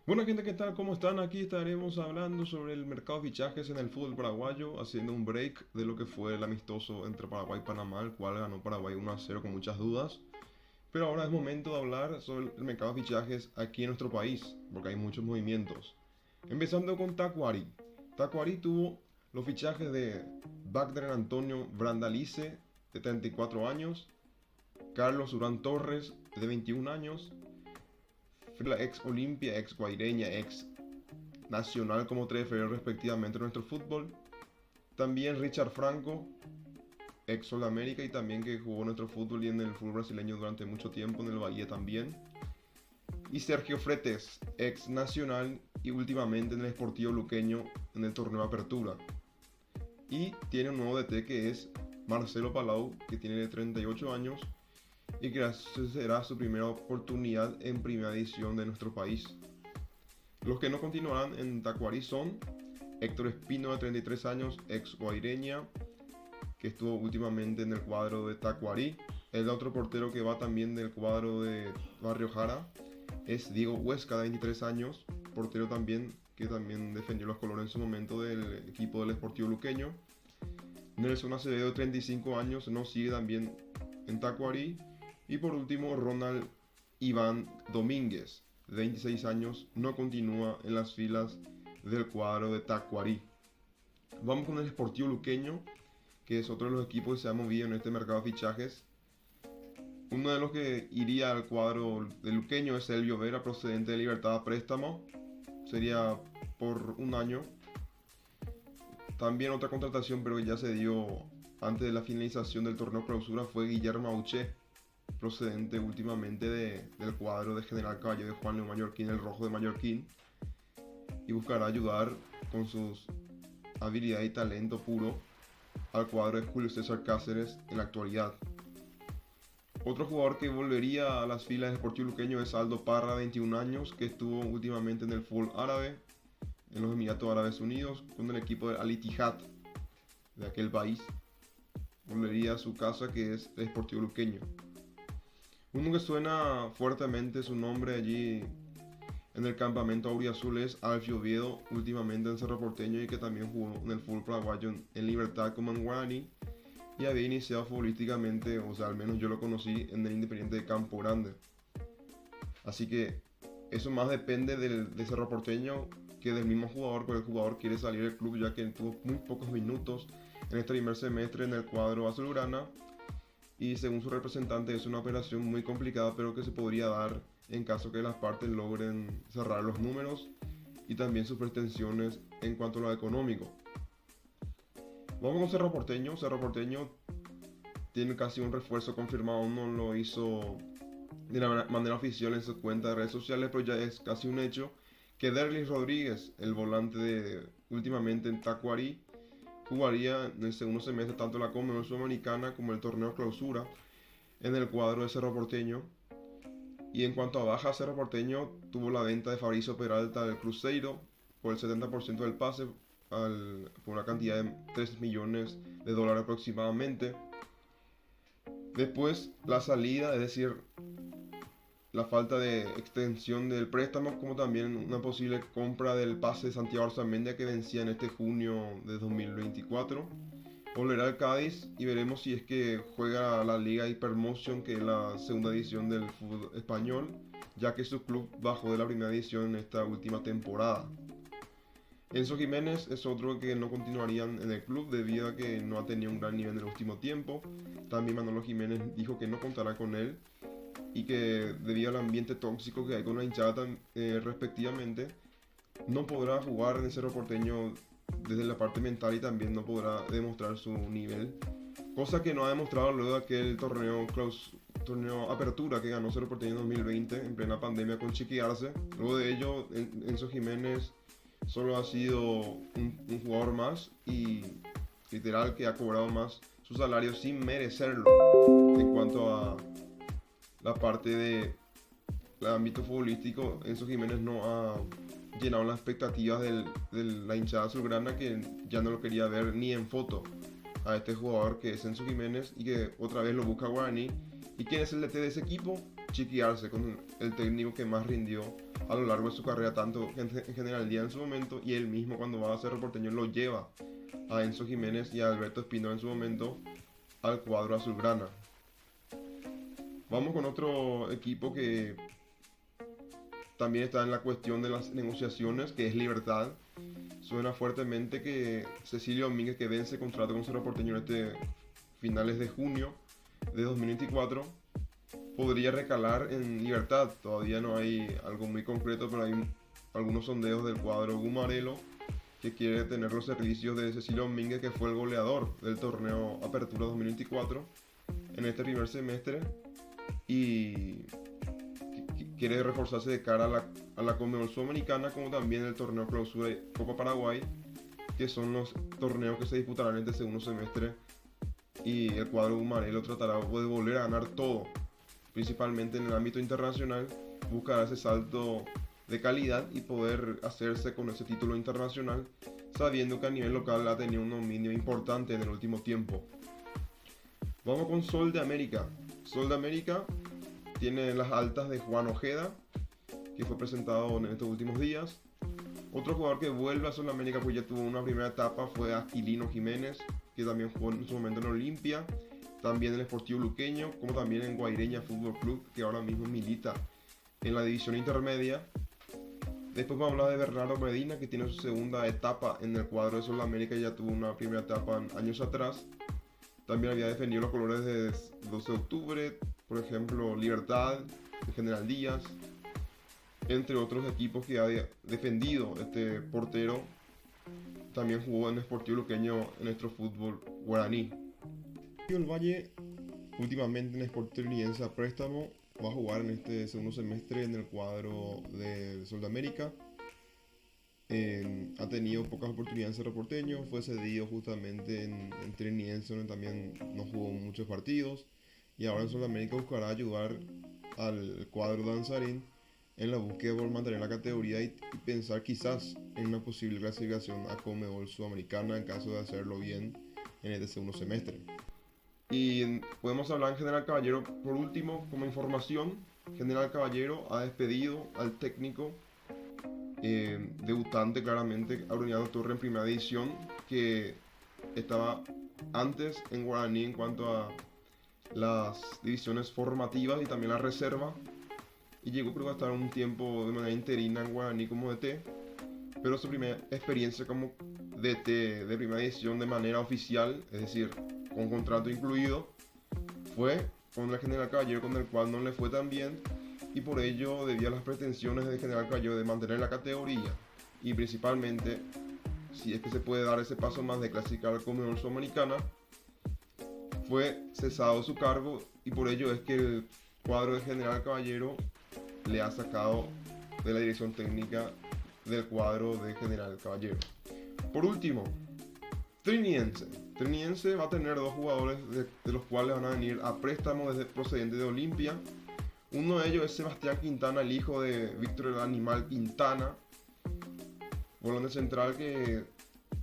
Bueno, gente, ¿qué tal? ¿Cómo están? Aquí estaremos hablando sobre el mercado de fichajes en el fútbol paraguayo, haciendo un break de lo que fue el amistoso entre Paraguay y Panamá, el cual ganó Paraguay 1-0 con muchas dudas. Pero ahora es momento de hablar sobre el mercado de fichajes aquí en nuestro país, porque hay muchos movimientos. Empezando con Tacuari. Tacuari tuvo los fichajes de Wagner Antonio Brandalice, de 34 años, Carlos Urán Torres, de 21 años, la ex Olimpia, ex Guaireña, ex Nacional como 3 de febrero respectivamente en nuestro fútbol. También Richard Franco, ex Sol América y también que jugó en nuestro fútbol y en el fútbol brasileño durante mucho tiempo, en el Bahía también. Y Sergio Fretes, ex Nacional y últimamente en el Sportivo Luqueño en el torneo Apertura. Y tiene un nuevo DT que es Marcelo Palau, que tiene 38 años y que será su primera oportunidad en primera edición de nuestro país. Los que no continuarán en Tacuarí son Héctor Espino, de 33 años, ex Guaireña, que estuvo últimamente en el cuadro de Tacuarí. El otro portero que va también del cuadro de Barrio Jara es Diego Huesca, de 23 años, portero también que también defendió los colores en su momento del equipo del Sportivo Luqueño. Nelson Acevedo, de 35 años, no sigue también en Tacuarí. Y por último, Ronald Iván Domínguez, de 26 años, no continúa en las filas del cuadro de Tacuarí. Vamos con el Sportivo Luqueño, que es otro de los equipos que se ha movido en este mercado de fichajes. Uno de los que iría al cuadro de Luqueño es Elvio Vera, procedente de Libertad a préstamo. Sería por un año. También otra contratación, pero que ya se dio antes de la finalización del torneo clausura, fue Guillermo Auché, procedente últimamente del cuadro de General Calle de Juan León Mallorquín, el rojo de Mallorquín, y buscará ayudar con sus habilidades y talento puro al cuadro de Julio César Cáceres en la actualidad. Otro jugador que volvería a las filas del Sportivo Luqueño es Aldo Parra, 21 años, que estuvo últimamente en el fútbol árabe, en los Emiratos Árabes Unidos, con el equipo de Al Ittihad de aquel país. Volvería a su casa, que es el Sportivo Luqueño. Uno que suena fuertemente su nombre allí en el campamento auriazul es Alfio Oviedo, últimamente en Cerro Porteño y que también jugó en el fútbol paraguayo en Libertad como en Guaraní y había iniciado futbolísticamente, o sea, al menos yo lo conocí en el Independiente de Campo Grande. Así que eso más depende de Cerro Porteño que del mismo jugador, porque el jugador quiere salir del club ya que tuvo muy pocos minutos en este primer semestre en el cuadro azulgrana y según su representante es una operación muy complicada pero que se podría dar en caso que las partes logren cerrar los números y también sus pretensiones en cuanto a lo económico. Vamos con Cerro Porteño. Cerro Porteño tiene casi un refuerzo confirmado, no lo hizo de la manera oficial en su cuenta de redes sociales, pero ya es casi un hecho que Derlis Rodríguez, el volante de últimamente en Tacuarí, jugaría en el segundo semestre tanto la Conmebol Sudamericana como el torneo clausura en el cuadro de Cerro Porteño. Y en cuanto a baja, Cerro Porteño tuvo la venta de Fabrizio Peralta del Cruzeiro por el 70% del pase, por una cantidad de 3 millones de dólares aproximadamente. Después la salida, es decir, la falta de extensión del préstamo, como también una posible compra del pase de Santiago Arzamendia que vencía en este junio de 2024. Volverá al Cádiz y veremos si es que juega la Liga Hypermotion, que es la segunda edición del fútbol español, ya que su club bajó de la primera edición en esta última temporada. Enzo Jiménez es otro que no continuaría en el club debido a que no ha tenido un gran nivel en el último tiempo. También Manolo Jiménez dijo que no contará con él y que debido al ambiente tóxico que hay con la hinchada respectivamente, no podrá jugar en el Cerro Porteño desde la parte mental y también no podrá demostrar su nivel. Cosa que no ha demostrado luego de aquel torneo Apertura que ganó Cerro Porteño en 2020 en plena pandemia con Chiqui Arce. Luego de ello, Enzo Jiménez solo ha sido un jugador más y literal que ha cobrado más su salario sin merecerlo en cuanto a la parte del ámbito futbolístico. Enzo Jiménez no ha llenado las expectativas de la hinchada azulgrana, que ya no lo quería ver ni en foto a este jugador que es Enzo Jiménez y que otra vez lo busca Guaraní. ¿Y quién es el DT de ese equipo? chiquearse con el técnico que más rindió a lo largo de su carrera, tanto en General Día en su momento, y él mismo cuando va a Cerro Porteño lo lleva a Enzo Jiménez y a Alberto Espino en su momento al cuadro azulgrana. Vamos con otro equipo que también está en la cuestión de las negociaciones, que es Libertad. Suena fuertemente que Cecilio Domínguez, que vence contrato con Cerro Porteño finales de junio de 2024, podría recalar en Libertad. Todavía no hay algo muy concreto, pero hay algunos sondeos del cuadro Gumarelo que quiere tener los servicios de Cecilio Domínguez, que fue el goleador del torneo Apertura 2024 en este primer semestre, y quiere reforzarse de cara a la Conmebol Sudamericana, como también el torneo Clausura y Copa Paraguay, que son los torneos que se disputarán en este segundo semestre, y el cuadro Gumarelo tratará de volver a ganar todo, principalmente en el ámbito internacional. Buscará ese salto de calidad y poder hacerse con ese título internacional, sabiendo que a nivel local ha tenido un dominio importante en el último tiempo. Vamos con Sol de América. Sol de América tiene las altas de Juan Ojeda, que fue presentado en estos últimos días. Otro jugador que vuelve a Sol de América, pues ya tuvo una primera etapa, fue Aquilino Jiménez, que también jugó en su momento en Olimpia, también en el Sportivo Luqueño, como también en Guaireña Fútbol Club, que ahora mismo milita en la división intermedia. Después vamos a hablar de Bernardo Medina, que tiene su segunda etapa en el cuadro de Sol de América. Ya tuvo una primera etapa años atrás. También había defendido los colores de 12 de octubre, por ejemplo, Libertad, General Díaz, entre otros equipos que ha defendido este portero. También jugó en Sportivo Luqueño en nuestro fútbol guaraní. El Valle, últimamente en Sportivo Uniense a préstamo, va a jugar en este segundo semestre en el cuadro de Sol de América. Ha tenido pocas oportunidades en Cerro Porteño, fue cedido justamente en Triniense, donde también no jugó muchos partidos, y ahora en Sol de América buscará ayudar al cuadro danzarín en la búsqueda por mantener la categoría y pensar quizás en una posible clasificación a Conmebol Sudamericana en caso de hacerlo bien en este segundo semestre. Y podemos hablar en General Caballero por último. Como información, General Caballero ha despedido al técnico debutante claramente, Aureliano Torre, en primera división, que estaba antes en Guaraní en cuanto a las divisiones formativas y también la reserva, y llegó creo a estar un tiempo de manera interina en Guaraní como DT, pero su primera experiencia como DT de primera división de manera oficial, es decir, con contrato incluido, fue con el General Caballero, con el cual no le fue tan bien, y por ello, debido a las pretensiones del General Caballero de mantener la categoría y principalmente, si es que se puede dar ese paso más de clasificar a la Conmebol Sudamericana, fue cesado de su cargo, y por ello es que el cuadro de General Caballero le ha sacado de la dirección técnica del cuadro de General Caballero. Por último, Triniense. Triniense va a tener dos jugadores de los cuales van a venir a préstamo procedentes de Olimpia. Uno de ellos es Sebastián Quintana, el hijo de Víctor el Animal Quintana, volante central que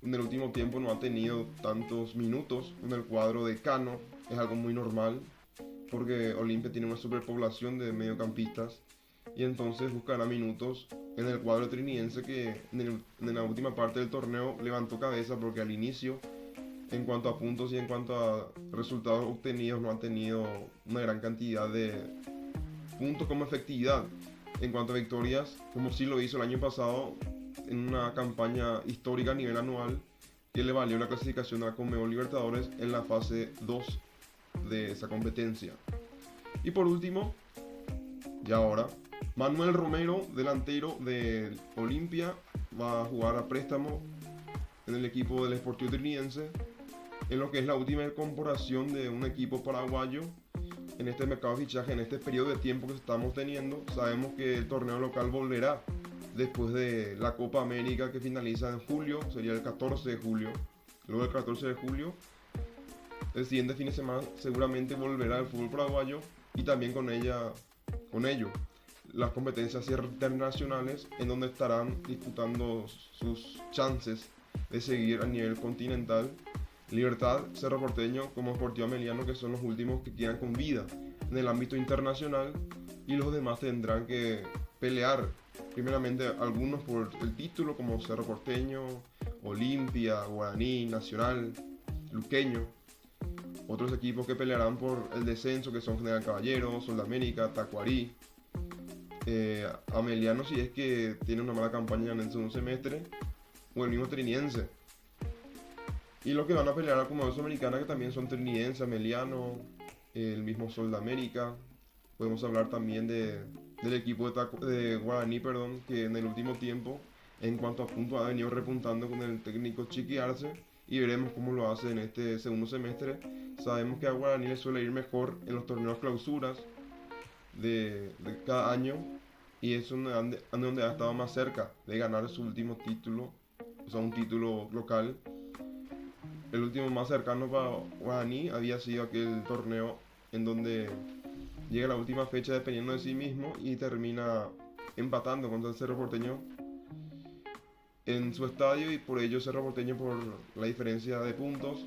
en el último tiempo no ha tenido tantos minutos en el cuadro de Cano. Es algo muy normal porque Olimpia tiene una superpoblación de mediocampistas, y entonces buscará minutos en el cuadro triniense, que en la última parte del torneo levantó cabeza porque al inicio, en cuanto a puntos y en cuanto a resultados obtenidos, no ha tenido una gran cantidad de puntos como efectividad en cuanto a victorias, como sí lo hizo el año pasado en una campaña histórica a nivel anual que le valió la clasificación a la Conmebol Libertadores en la fase 2 de esa competencia. Y por último, y ahora, Manuel Romero, delantero de Olimpia, va a jugar a préstamo en el equipo del Sportivo Triniense, en lo que es la última incorporación de un equipo paraguayo en este mercado de fichaje, en este periodo de tiempo que estamos teniendo. Sabemos que el torneo local volverá después de la Copa América, que finaliza en julio, sería el 14 de julio. Luego del 14 de julio, el siguiente fin de semana seguramente volverá el fútbol paraguayo, y también con ello las competencias internacionales, en donde estarán disputando sus chances de seguir a nivel continental Libertad, Cerro Porteño como Sportivo Ameliano, que son los últimos que quedan con vida en el ámbito internacional, y los demás tendrán que pelear. Primeramente algunos por el título como Cerro Porteño, Olimpia, Guaraní, Nacional, Luqueño. Otros equipos que pelearán por el descenso, que son General Caballero, Sol de América, Tacuarí, Ameliano si es que tiene una mala campaña en el segundo semestre, o el mismo Triniense. Y los que van a pelear como Sudamericana, que también son Triniense, Ameliano, el mismo Sol de América. Podemos hablar también del equipo de Guaraní, perdón, que en el último tiempo, en cuanto a puntos, ha venido repuntando con el técnico Chiqui Arce, y veremos cómo lo hace en este segundo semestre. Sabemos que a Guaraní le suele ir mejor en los torneos clausuras de cada año, y es donde ha estado más cerca de ganar su último título, o sea, un título local. El último más cercano para Guaraní había sido aquel torneo en donde llega la última fecha dependiendo de sí mismo y termina empatando contra el Cerro Porteño en su estadio, y por ello Cerro Porteño, por la diferencia de puntos,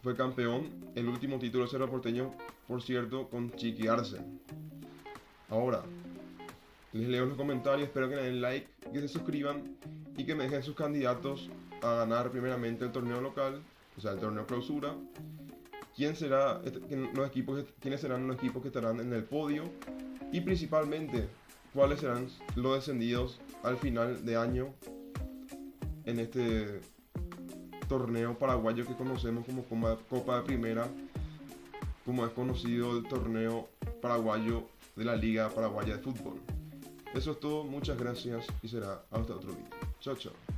fue campeón. El último título de Cerro Porteño, por cierto, con Chiqui Arce. Ahora, les leo los comentarios, espero que le den like, que se suscriban y que me dejen sus candidatos a ganar primeramente el torneo local, o sea, el torneo clausura. ¿Quiénes serán los equipos que estarán en el podio? Y principalmente, ¿cuáles serán los descendidos al final de año en este torneo paraguayo que conocemos como Copa de Primera, como es conocido el torneo paraguayo de la Liga Paraguaya de Fútbol? Eso es todo, muchas gracias y será hasta otro video. Chao, chao.